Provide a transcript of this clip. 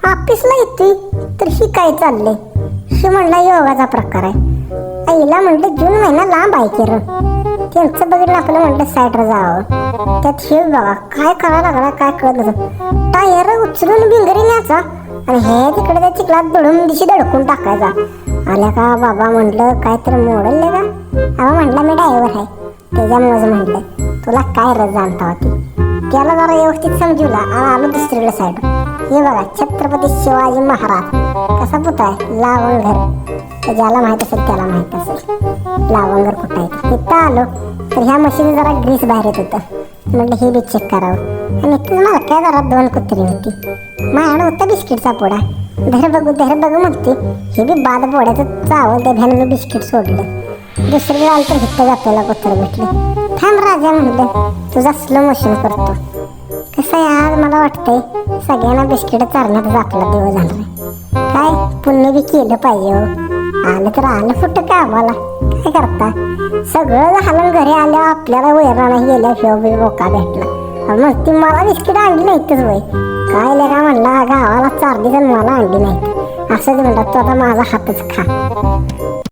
ऑफिसला येतोय तर ही काय चाललंय? ही म्हणला योगाचा प्रकार आहे. आईला म्हणलं जून महिना लांब आहे की र, त्यांचं बघितलं आपलं म्हणलं साईडला जावं. त्यात हे बघा काय करायला लागला काय कळत नसतं. टायर उचलून भिंगरी न्यायचा आणि हे तिकडे त्या चिखलात दडून दिशी दडकून टाकायचा. आल्या का बाबा म्हणलं काय तर मोडलंय का? अहो म्हणलं मी ड्रायव्हर आहे त्याच्यामुळेच म्हणलं तुला काय रज जाणता होती. त्याला जरा व्यवस्थित समजवला आणि आलो दुसरीकडे साईड. हे बघा छत्रपती शिवाजी महाराज कसा पुतळा आहे, लावणघर. तर ज्याला माहित असेल त्याला माहित असेल लावणघर कुठं आहे. तिथं आलो तर ह्या मशीन जरा ग्रीस बाहेर येत होतं. म्हटलं हे बी चेक करावं आणि इथं मला काय जरा 2 कुत्री होती. माझ्याकडे होता बिस्किटचा पोडा. धर बघू म्हणते. हे बी बाद पोड्याचं चावल त्या भ्यानं बिस्किट सोडलं. दुसरीकडे आलं तर हिथं आपल्याला कुत्र भेटलं. थांब राजा म्हणलं तुझा स्लो मोशन करतो. कसं आहे आज मला वाटतंय सगळ्यांना बिस्किट चारण्यातच आपला दिवस झाला आहे. काय पुण्य बी केलं पाहिजे. आलं तर आलं फुटं का आम्हाला काय करता. सगळं झालं घरी आल्या आपल्याला वैराणा गेल्या शिव बी बोका भेटला. मग ती मला बिस्किट आणली नाहीतच वय काय लगा म्हणला गावाला चारली तर मला आणली नाही. असंच म्हणतात तू आता माझा हातच खा.